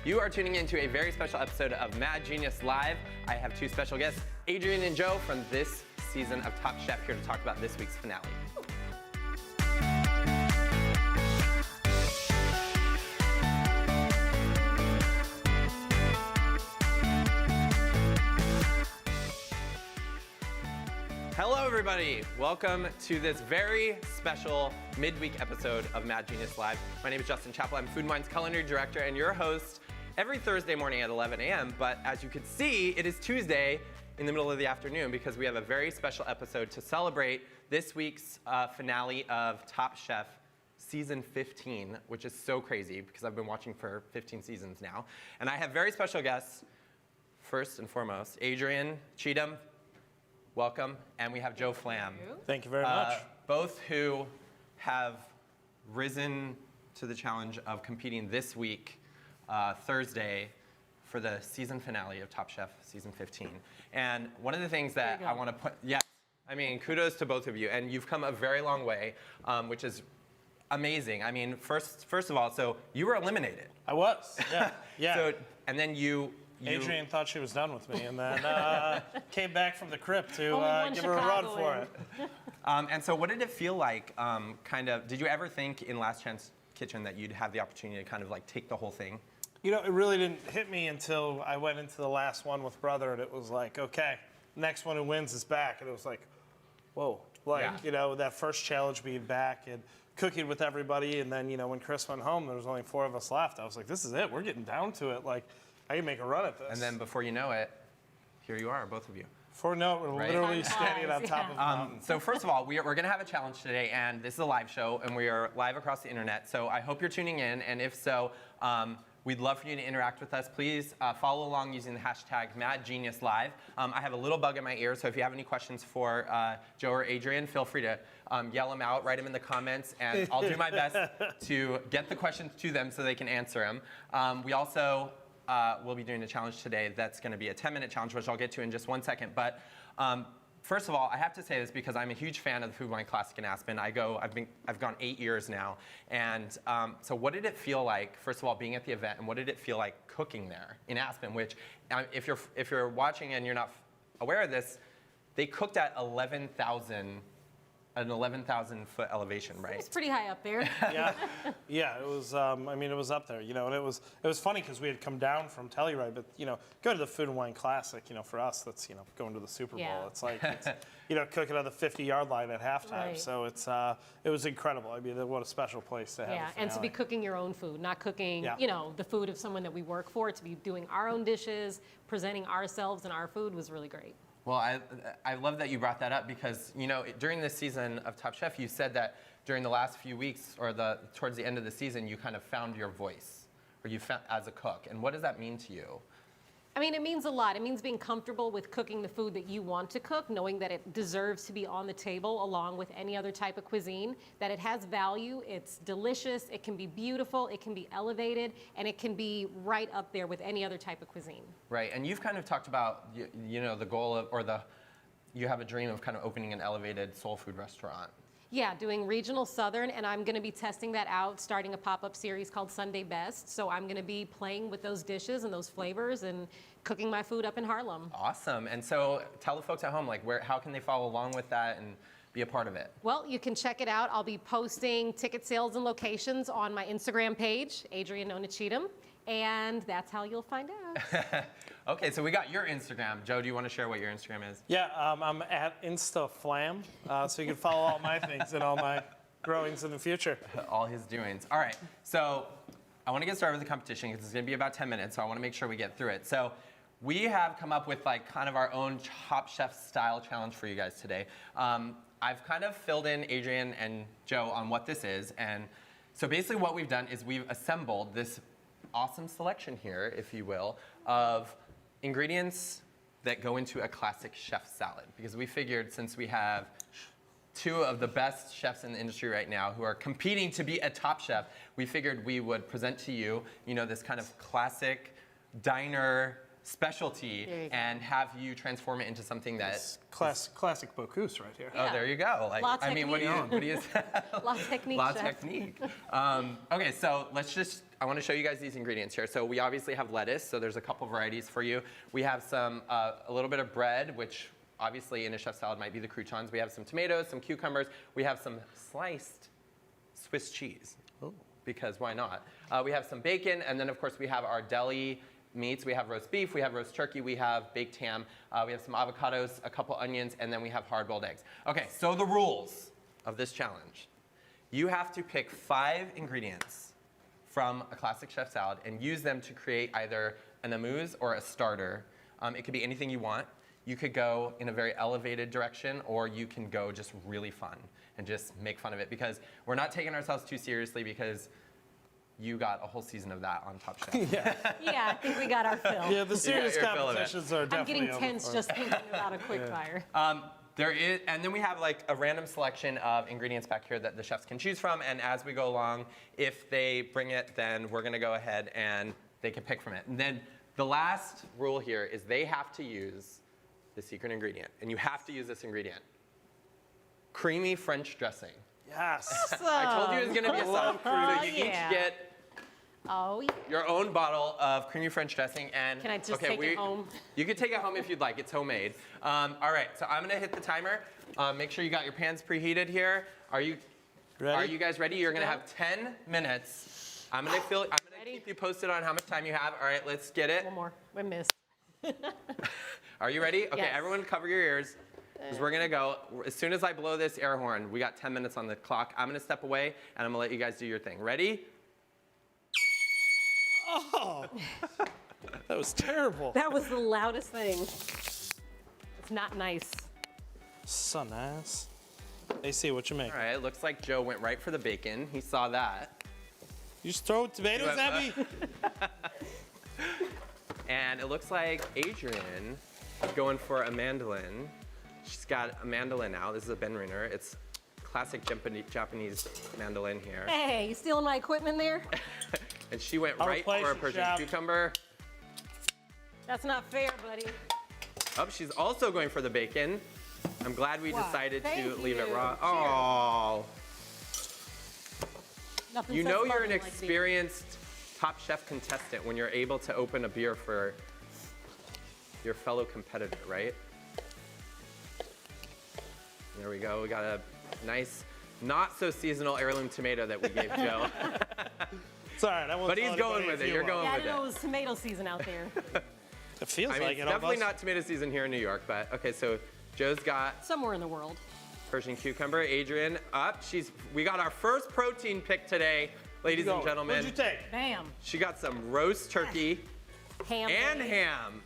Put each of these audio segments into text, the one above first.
You are tuning into a very special episode of Mad Genius Live. I have two special guests, Adrienne and Joe from this season of Top Chef, here to talk about this week's finale. Hello everybody, welcome to this very special midweek episode of Mad Genius Live. My name is Justin Chapple, I'm Food and Wine's culinary director and your host every Thursday morning at 11 a.m. But as you can see, it is Tuesday in the middle of the afternoon because we have a very special episode to celebrate this week's finale of Top Chef Season 15, which is so crazy because I've been watching for 15 seasons now. And I have very special guests, first and foremost, Adrienne Cheatham. Welcome, and we have Joe Flamm. Thank you very much. Both who have risen to the challenge of competing this week, Thursday, for the season finale of Top Chef Season 15. And one of the things that I want to put, I mean, kudos to both of you, and you've come a very long way, which is amazing. I mean, first of all, so you were eliminated. I was, yeah. So, and then you Adrienne thought she was done with me, and then came back from the crypt to give her a run for it. And so what did it feel like, did you ever think in Last Chance Kitchen that you'd have the opportunity to kind of like take the whole thing? You know, it really didn't hit me until I went into the last one with Brother, and it was like, okay, next one who wins is back. And it was like, whoa. You know, that first challenge being back and cooking with everybody, and then, you know, when Chris went home, there was only 4 of us left. I was like, this is it. We're getting down to it. Like, I can make a run at this. And then before you know it, here you are, both of you. Before no, we're literally standing on top of a mountain. So first of all, we're going to have a challenge today, and this is a live show, and we are live across the internet. So I hope you're tuning in, and if so, we'd love for you to interact with us. Please follow along using the hashtag MadGeniusLive. I have a little bug in my ear, so if you have any questions for Joe or Adrienne, feel free to yell them out, write them in the comments, and I'll do my best to get the questions to them so they can answer them. We also we'll be doing a challenge today that's going to be a 10-minute challenge, which I'll get to in just 1 second. But first of all, I have to say this because I'm a huge fan of the Food Wine Classic in Aspen. I've gone 8 years now, and so what did it feel like? First of all, being at the event, and what did it feel like cooking there in Aspen? Which, if you're watching and you're not aware of this, they cooked at an 11,000-foot elevation, right? It's pretty high up there. Yeah. It was. I mean, it was up there, you know, and it was funny because we had come down from Telluride, but you know, go to the Food and Wine Classic. You know, for us, that's going to the Super Bowl. Yeah. It's like cooking on the 50-yard line at halftime. Right. So it was incredible. I mean, what a special place to have. Yeah, and to be cooking your own food, not cooking, the food of someone that we work for. To be doing our own dishes, presenting ourselves and our food was really great. Well, I love that you brought that up because, you know, during this season of Top Chef, you said that during the last few weeks or towards the end of the season, you kind of found your voice, or you found as a cook. And what does that mean to you? I mean, it means a lot. It means being comfortable with cooking the food that you want to cook, knowing that it deserves to be on the table along with any other type of cuisine, that it has value, it's delicious, it can be beautiful, it can be elevated, and it can be right up there with any other type of cuisine. Right, and you've kind of talked about, you know, the goal of, you have a dream of kind of opening an elevated soul food restaurant. Yeah, doing regional Southern, and I'm going to be testing that out, starting a pop-up series called Sunday Best. So I'm going to be playing with those dishes and those flavors and cooking my food up in Harlem. Awesome. And so tell the folks at home, like, how can they follow along with that and be a part of it? Well, you can check it out. I'll be posting ticket sales and locations on my Instagram page, Adrienne Cheatham, and that's how you'll find out. Okay, so we got your Instagram. Joe, do you want to share what your Instagram is? Yeah, I'm at Flamm, so you can follow all my things and all my growings in the future. All his doings. All right, so I want to get started with the competition because it's going to be about 10 minutes, so I want to make sure we get through it. So we have come up with like kind of our own Top Chef style challenge for you guys today. I've kind of filled in Adrienne and Joe on what this is, and so basically what we've done is we've assembled this awesome selection here, if you will, of ingredients that go into a classic chef salad. Because we figured since we have 2 of the best chefs in the industry right now who are competing to be a top chef, we figured we would present to you, you know, this kind of classic diner specialty and have you transform it into something that classic Bocuse right here. Oh, there you go. Like, I mean, what do you say? La technique. La technique. Okay, so let's just. I want to show you guys these ingredients here. So we obviously have lettuce, so there's a couple varieties for you. We have some, a little bit of bread, which obviously in a chef salad might be the croutons. We have some tomatoes, some cucumbers. We have some sliced Swiss cheese, because why not? We have some bacon, and then of course we have our deli meats. We have roast beef, we have roast turkey, we have baked ham, we have some avocados, a couple onions, and then we have hard-boiled eggs. Okay, so the rules of this challenge. You have to pick 5 ingredients from a classic chef salad and use them to create either an amuse or a starter. It could be anything you want. You could go in a very elevated direction, or you can go just really fun and just make fun of it, because we're not taking ourselves too seriously, because you got a whole season of that on Top Chef. Yeah, I think we got our fill. Yeah, the serious you're feeling it. competitions are I'm definitely getting tense just thinking about a quick fire. There is, and then we have like a random selection of ingredients back here that the chefs can choose from, and as we go along, if they bring it, then we're gonna go ahead and they can pick from it. And then the last rule here is they have to use the secret ingredient, and you have to use this ingredient. Creamy French dressing. Yes. I told you it was gonna be some, so you yeah. each get Oh, yeah. your own bottle of creamy French dressing, and Can I just take it home? You can take it home if you'd like. It's homemade. All right, so I'm gonna hit the timer. Make sure you got your pans preheated here. Are you guys ready? You're gonna have 10 minutes. I'm gonna keep you posted on how much time you have. All right, let's get it. One more. We missed. Are you ready? Okay, Yes. everyone cover your ears, because we're gonna go. As soon as I blow this air horn, we got 10 minutes on the clock. I'm gonna step away, and I'm gonna let you guys do your thing. Ready? Oh, that was terrible. That was the loudest thing. It's not nice. So nice. AC, what you make? All right, looks like Joe went right for the bacon. He saw that. You just throw tomatoes at me? And it looks like Adrienne is going for a mandolin. She's got a mandolin out. This is a Benriner. It's classic Japanese mandolin here. Hey, you stealing my equipment there? And she went I'll right replace for a you, Persian chef. cucumber. That's not fair, buddy. Oh, she's also going for the bacon. I'm glad we Wow. decided to Thank leave it you. raw. Cheers. Oh, Nothing you says know you're loving an like beer. experienced Top Chef contestant when you're able to open a beer for your fellow competitor, right? There we go. We got a nice, not so seasonal heirloom tomato that we gave Joe. It's all right. I won't But tell he's going anybody with if it. you You're will. going Yeah, I with didn't know it. it was tomato season out there. It feels I mean, like it's it definitely almost. not tomato season here in New York, but okay, so Joe's got Somewhere in the world. Persian cucumber. Adrienne up. We got our first protein pick today, ladies and gentlemen. What'd you take? Bam. She got some roast turkey Ham. and baby. ham.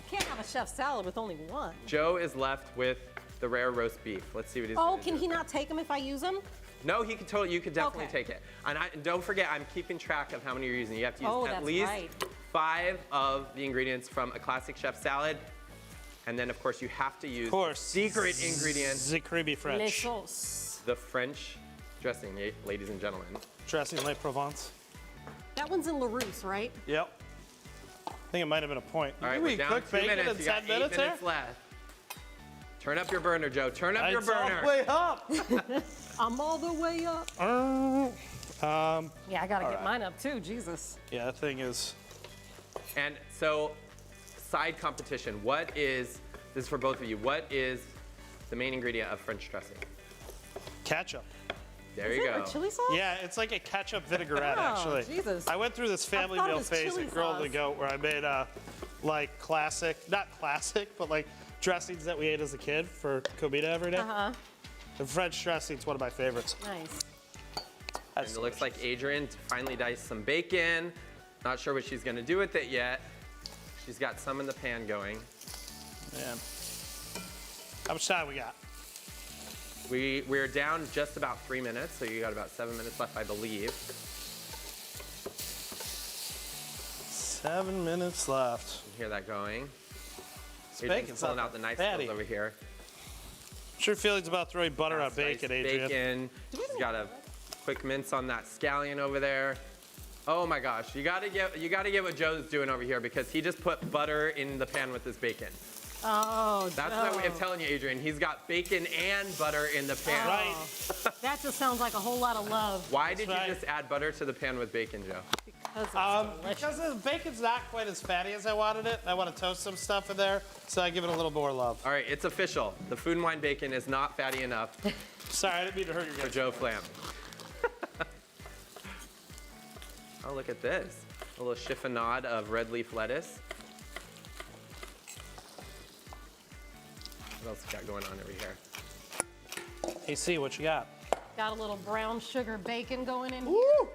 Can't have a chef salad with only one. Joe is left with the rare roast beef. Let's see what he's Oh, gonna can do. he not take them if I use them? No, he can totally. You could definitely Okay. take it. And don't forget, I'm keeping track of how many you're using. You have to use Oh, at that's least right. 5 of the ingredients from a classic chef salad, and then of course you have to use Of course. secret ingredient, The creamy Les French. sauces. the French dressing, ladies and gentlemen. Dressing Le Provence. That one's in LaRousse, right? Yep. I think it might have been a point. All right, Did we're we down cook 2 bacon minutes. in You got 10 8 minutes minutes here? left. Turn up your burner, Joe. Turn up your It's all burner. the way up. I'm all the way up. Yeah, I gotta get mine up too, Jesus. Yeah, that thing is. And so, side competition. This is for both of you, what is the main ingredient of French dressing? Ketchup. There Is you it go. a chili sauce? Yeah, it's like a ketchup vinaigrette, Oh, actually. Jesus. I went through this family thought it meal was phase chili at Girl of the sauce. Goat where I made like classic, not classic, but like dressings that we ate as a kid for comida every day. Uh-huh. The French dressing's one of my favorites. Nice. And it looks like Adrienne finally diced some bacon. Not sure what she's gonna do with it yet. She's got some in the pan going. Man. How much time we got? We're down just about 3 minutes, so you got about 7 minutes left, I believe. 7 minutes left. You hear that going? This Adrienne's bacon's pulling not out the knife fatty. skills over here. What's your feelings about throwing butter on Sliced bacon, Adrian? Bacon. She's got a quick mince on that scallion over there. Oh my gosh, you gotta get what Joe's doing over here, because he just put butter in the pan with his bacon. Oh, That's Joe. my way of telling you, Adrienne. He's got bacon and butter in the pan. Right. That just sounds like a whole lot of love. Why did right. you just add butter to the pan with bacon, Joe? Because it's delicious. Because the bacon's not quite as fatty as I wanted it. I want to toast some stuff in there, so I give it a little more love. All right, it's official. The Food and Wine bacon is not fatty enough Sorry, I didn't mean to hurt your for guys. Joe Flamm. Oh, look at this. A little chiffonade of red leaf lettuce. What else we got going on over here? Hey, see what you got. Got a little brown sugar bacon going in here. Woo!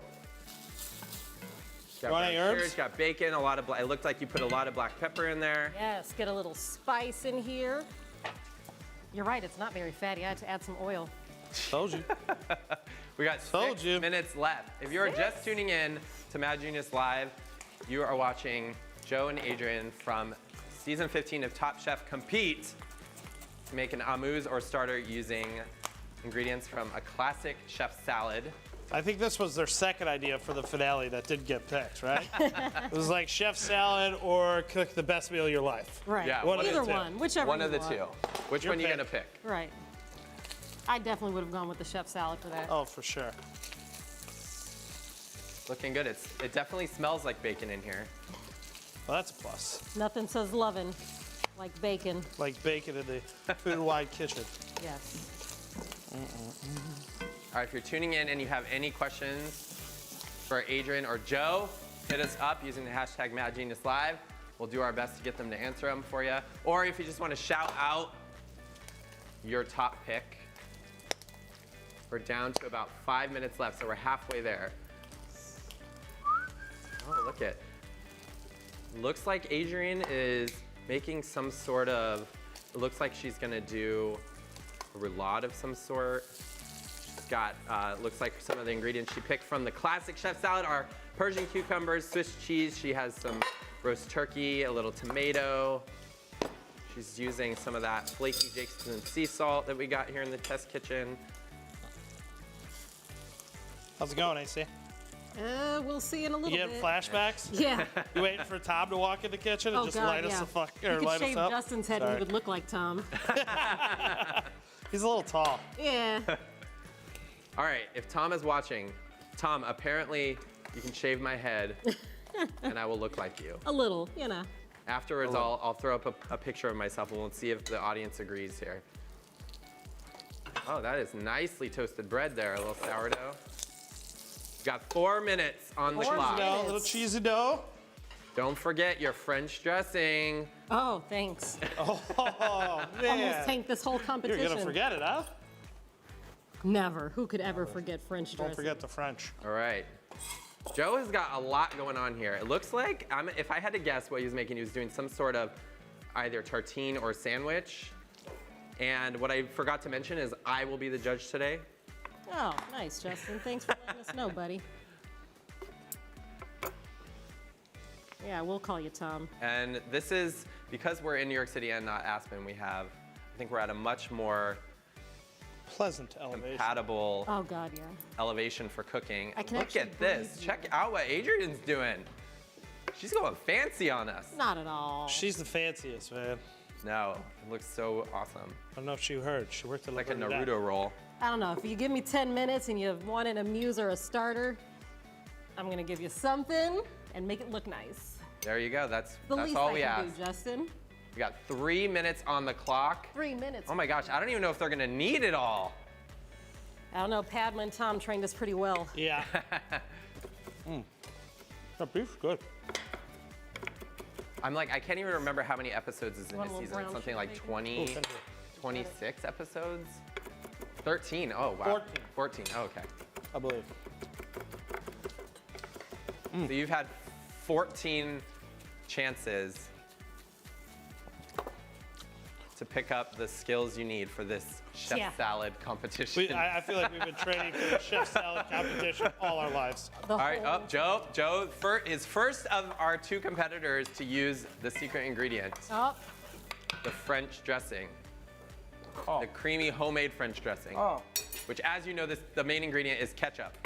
Got Want any brown sugar, herbs? it's got bacon, a lot of. It looked like you put a lot of black pepper in there. Yes, get a little spice in here. You're right, it's not very fatty. I had to add some oil. Told you. We got Told 6 you. minutes left. If you're just tuning in to Mad Genius Live, you are watching Joe and Adrienne from season 15 of Top Chef compete to make an amuse or starter using ingredients from a classic chef salad. I think this was their second idea for the finale that did get picked, right? It was like chef salad or cook the best meal of your life. Right. Yeah, one of Either the two. one, whichever One you of the want. two. Which Your one are you pick. gonna pick? Right. I definitely would have gone with the chef salad for that. Oh, for sure. Looking good. It definitely smells like bacon in here. Well, that's a plus. Nothing says loving like bacon. Like bacon in the Food and Wine kitchen. Yes. All right, if you're tuning in and you have any questions for Adrienne or Joe, hit us up using the hashtag MadGeniusLive. We'll do our best to get them to answer them for you. Or if you just want to shout out your top pick. We're down to about 5 minutes left, so we're halfway there. Oh, look at. Looks like Adrienne is making some sort of, it looks like she's gonna do a roulade of some sort. She's got, looks like some of the ingredients she picked from the classic chef salad are Persian cucumbers, Swiss cheese. She has some roast turkey, a little tomato. She's using some of that flaky Jake's sea salt that we got here in the test kitchen. How's it going, AC? We'll see in a little You get bit. flashbacks? Yeah. You waiting for Tom to walk in the kitchen and Oh, just God, light us yeah. the fuck You or could light shave us up? Justin's head and Sorry. he would look like Tom. He's a little tall. Yeah. All right, if Tom is watching, Tom, apparently you can shave my head and I will look like you. A little, you know. Afterwards, I'll throw up a picture of myself and we'll see if the audience agrees here. Oh, that is nicely toasted bread there, a little sourdough. Got 4 minutes on the Four clock. minutes. A little cheesy dough. Don't forget your French dressing. Oh, thanks. Oh, Almost man. tanked this whole You're competition. going to forget it, huh? Never. Who could ever forget French dressing? Don't forget the French. All right. Joe has got a lot going on here. It looks like, if I had to guess what he was making, he was doing some sort of either tartine or sandwich. And what I forgot to mention is I will be the judge today. Oh, nice, Justin. Thanks for letting us know, buddy. Yeah, we'll call you Tom. And this is, because we're in New York City and not Aspen, I think we're at a much more Pleasant elevation. compatible Oh, God, yeah. elevation for cooking. I can Look actually at this. breathe Check out what Adrienne's doing. She's going fancy on us. Not at all. She's the fanciest, man. No, it looks so awesome. I don't know if she heard. She worked at Like a Liberty Naruto roll. I don't know. If you give me 10 minutes and you want an amuse or a starter, I'm going to give you something and make it look nice. There you go. That's The least all I we can ask. do, Justin. We got 3 minutes on the clock. 3 minutes. Oh my gosh, I don't even know if they're gonna need it all. I don't know. Padma and Tom trained us pretty well. Yeah. That beef's good. I can't even remember how many episodes is in Want this a little season. It's brown something sugar like bacon? 20, 26 episodes? 13, oh wow. 14, oh, okay. I believe. So you've had 14 chances to pick up the skills you need for this chef Yeah. salad competition. I feel like we've been training for the chef salad competition all our lives. All right, Joe, is first of our 2 competitors to use the secret ingredient, Oh, the French dressing. Oh. The creamy homemade French dressing. Oh. Which, as you know, the main ingredient is ketchup.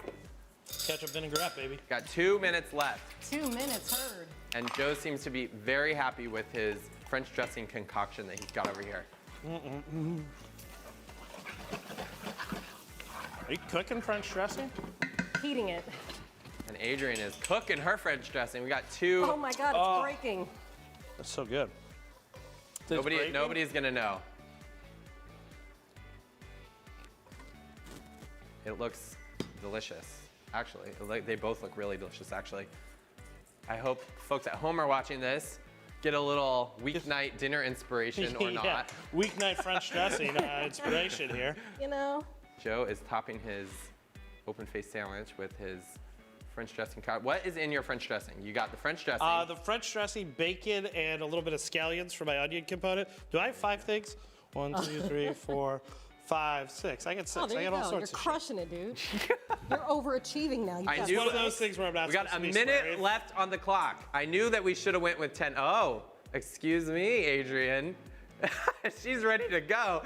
Ketchup vinaigrette, baby. Got 2 minutes left, 2 minutes heard. and Joe seems to be very happy with his French dressing concoction that he's got over here. Are you cooking French dressing? Heating it. And Adrienne is cooking her French dressing. We got two. Oh my God, it's breaking. That's so good. Nobody's gonna know. It looks delicious, actually. They both look really delicious, actually. I hope folks at home are watching this, get a little weeknight dinner inspiration or Yeah. not. Weeknight French dressing inspiration here. You know? Joe is topping his open-faced sandwich with his French dressing. What is in your French dressing? You got the French dressing. The French dressing, bacon, and a little bit of scallions for my onion component. Do I have 5 things? 1, 2, 3, 4, 5, 6. I got 6. Oh, there I you got all go. You're sorts of crushing it, dude. You're overachieving now. I You've knew It's one of got those things where I'm not We got supposed a to be minute swearing. left on the clock. I knew that we should have went with 10. Oh, excuse me, Adrienne. She's ready to go.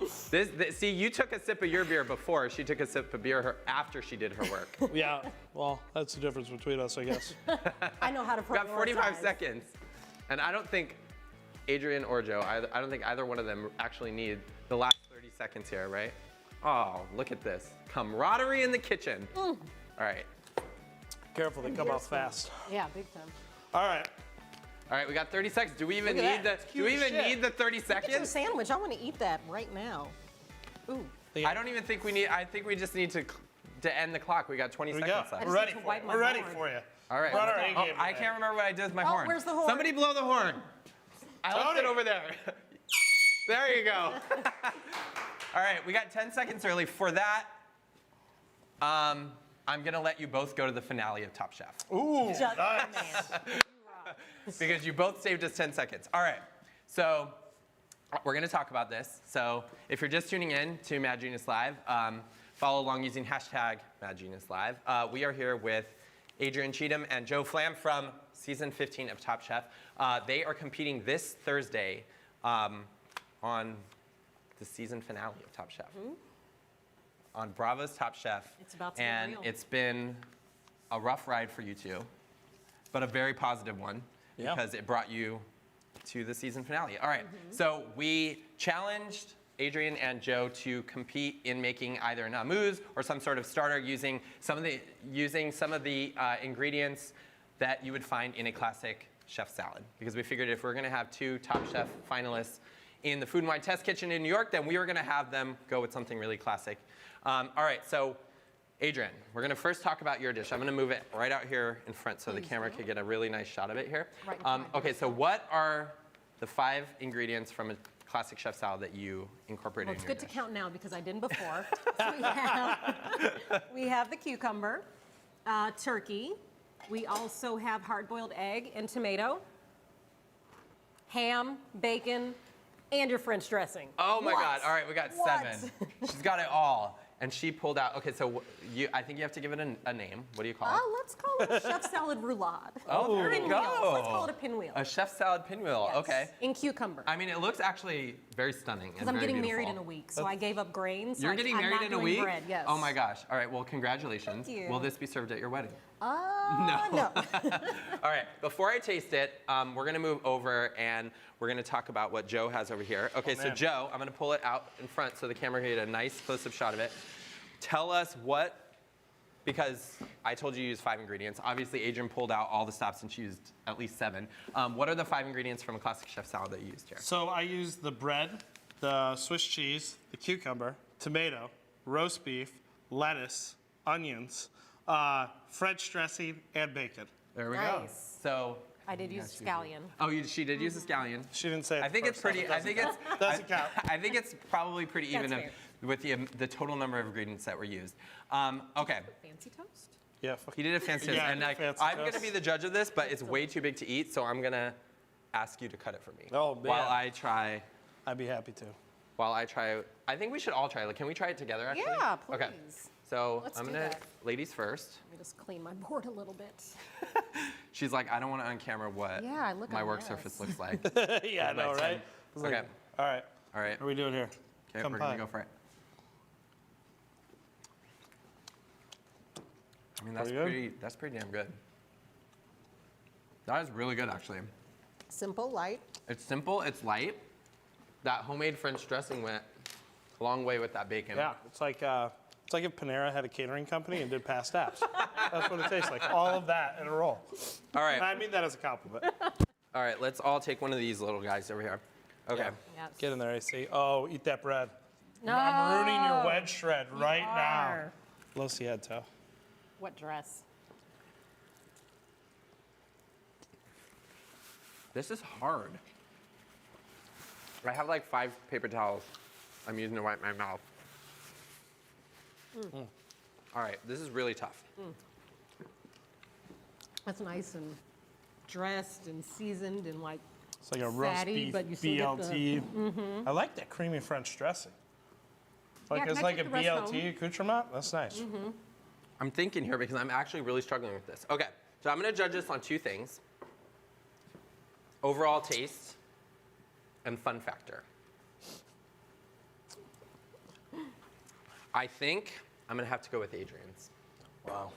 See, you took a sip of your beer before. She took a sip of beer after she did her work. Yeah, well, that's the difference between us, I guess. I know how to We got 45 prioritize. seconds. And I don't think Adrienne or Joe, I don't think either one of them actually need the last 30 seconds here, right? Oh, look at this. Camaraderie in the kitchen. All right. Careful, they come out fast. Yeah, big time. All right. All right, we got 30 seconds. Do we even Look at need that. It's do we cute as even shit. need the 30 Get your seconds? sandwich. I want to eat that right now. Ooh. I don't even think we need, I think we just need to end the clock. We got 20 Here we seconds go. left. We're need ready to for wipe you. my We're ready horn. for you. All right. Brought our Oh, A game I today. can't remember what I did with my Oh, horn. where's the horn? Somebody blow the horn. I left Tony. it over there. There you go. All right, we got 10 seconds early. For that, I'm gonna let you both go to the finale of Top Chef Ooh, Just- nice. because you both saved us 10 seconds. All right, so we're gonna talk about this. So if you're just tuning in to Mad Genius Live, follow along using hashtag Mad Genius Live. We are here with Adrienne Cheatham and Joe Flamm from season 15 of Top Chef. They are competing this Thursday on the season finale of Top Chef. On Bravo's Top Chef. It's about to be and real. it's been a rough ride for you two, but a very positive one Yeah. because it brought you to the season finale. All right, so we challenged Adrienne and Joe to compete in making either an amuse or some sort of starter using some of the ingredients that you would find in a classic chef salad. Because we figured if we're going to have 2 Top Chef finalists in the Food and Wine Test Kitchen in New York, then we were going to have them go with something really classic. All right, so Adrienne, we're going to first talk about your dish. I'm going to move it right out here in front so the camera can get a really nice shot of it here. Right in front. Okay, so what are the 5 ingredients from a classic chef salad that you incorporated Well, it's in your good to dish? count now because I didn't before. So we have the cucumber, turkey. We also have hard-boiled egg and tomato, ham, bacon, and your French dressing. Oh my What? God! All right, we got What? 7. She's got it all, and she pulled out. Okay, so I think you have to give it a name. What do you call it? Let's call it a chef salad roulade. Oh, there you Pinwheel. go. Let's call it a pinwheel. A chef salad pinwheel. Yes. Okay. In cucumber. I mean, it looks actually very stunning. Because I'm getting married in a week, so I gave up grains. So You're getting I'm married not in a doing week? Bread, yes. Oh my gosh. All right, well, congratulations. Thank you. Will this be served at your wedding? No. All right, before I taste it, we're gonna move over and we're gonna talk about what Joe has over here. Okay, so man. Joe, I'm gonna pull it out in front so the camera can get a nice close-up shot of it. Tell us what, because I told you to use 5 ingredients. Obviously, Adrienne pulled out all the stops and she used at least 7. What are the 5 ingredients from a classic chef salad that you used here? So I used the bread, the Swiss cheese, the cucumber, tomato, roast beef, lettuce, onions, French dressing, and bacon. There we go. Nice. So, I did use scallion. oh, she did use a scallion. She didn't say it I think it's first, so pretty. it I think it's. doesn't count. I think it's probably pretty That's even fair. with the total number of ingredients that were used. Okay, Fancy toast? Yeah, fuck. he did a fancy. Yeah, and fancy I'm gonna toast. be the judge of this, but it's way too big to eat, so I'm gonna ask you to cut it for me. Oh, man. While I try. I'd be happy to. While I try. I think we should all try. Like, can we try it together? Actually. Yeah, please. Okay. So Let's I'm do gonna. that. Ladies first. Let me just clean my board a little bit. She's like, I don't want to on camera what Yeah, I look my a work mess. surface looks like. Yeah, I know, Next right? time. It's like, Okay. All right. All right. What are we doing here? Okay, Come we're pie. gonna go for it. I mean, that's Pretty good? pretty damn good. That is really good, actually. Simple, light. It's simple, it's light. That homemade French dressing went a long way with that bacon. Yeah, it's like if Panera had a catering company and did past apps. That's what it tastes like. All of that in a roll. All And I right, mean that as a compliment. all right, let's all take one of these little guys over here. Okay. Yes. Get in there, AC. Oh, eat that bread. No. I'm ruining your wedge shred right are. now. Low Sieto. What dress? This is hard. I have like 5 paper towels I'm using to wipe my mouth. All right, this is really tough. That's nice and dressed and seasoned and like It's like a roast fatty, beef but you still get the- BLT. I like that creamy French dressing. Like Yeah, it's can I like a take the rest BLT accoutrement. That's nice. I'm thinking here because I'm actually really struggling with this. Okay, so I'm gonna judge this on 2 things. Overall taste and fun factor. I think I'm gonna have to go with Adrienne's. Wow.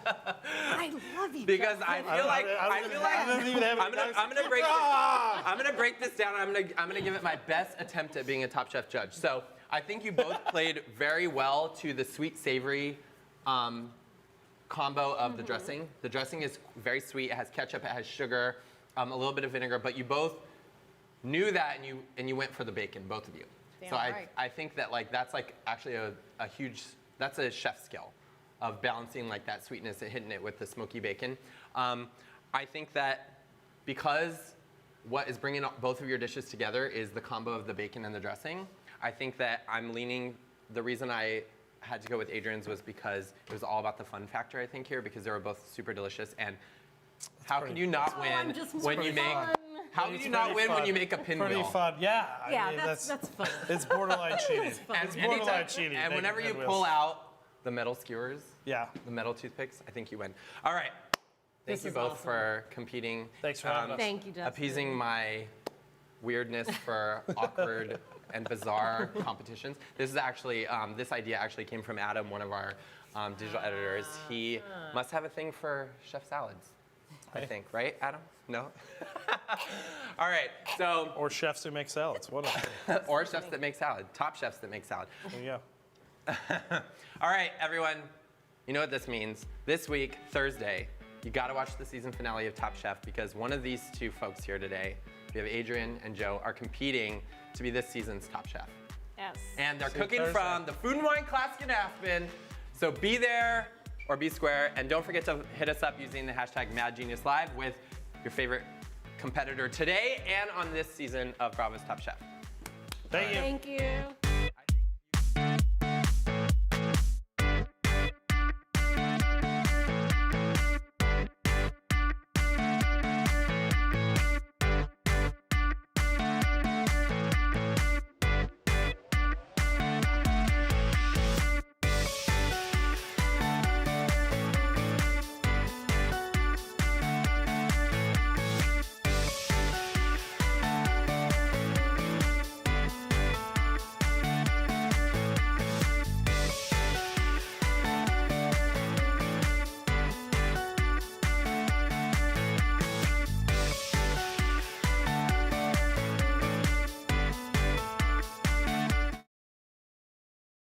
I love you. Because I feel like I'm gonna break this down. I'm gonna give it my best attempt at being a Top Chef judge. So I think you both played very well to the sweet savory combo of the dressing. The dressing is very sweet. It has ketchup. It has sugar, a little bit of vinegar. But you both knew that, and you went for the bacon, both of you. So right. I think that like that's like actually a huge, that's a chef skill of balancing like that sweetness and hitting it with the smoky bacon. I think that because what is bringing both of your dishes together is the combo of the bacon and the dressing, I think that I'm leaning, the reason I had to go with Adrienne's was because it was all about the fun factor, I think, here, because they were both super delicious. And how can you not Oh, win I'm just when you make, fun. how can It's you not pretty win when fun. you make a pinwheel? Pretty fun. Yeah. I Yeah, mean, that's fun. It's borderline cheating. And It's anytime- borderline cheating. And making whenever you pinwheels. pull out the metal skewers, Yeah. the metal toothpicks, I think you win. All right. Thank This you is both awesome. for competing. Thanks for having us. Thank you, Justin. Appeasing my weirdness for awkward and bizarre competitions. This is actually, this idea actually came from Adam, one of our digital editors. He must have a thing for chef salads, I think, right, Adam? No? All right, so, Or chefs who make salads. What else? or chefs that make salad, top chefs that make salad. There you go. All right, everyone, you know what this means. This week, Thursday, you gotta watch the season finale of Top Chef because one of these 2 folks here today, we have Adrienne and Joe, are competing to be this season's Top Chef. Yes. And they're See cooking Thursday. from the Food and Wine Classic in Aspen. So be there or be square. And don't forget to hit us up using the hashtag MadGeniusLive with your favorite competitor today and on this season of Bravo's Top Chef. Thank you. Thank you.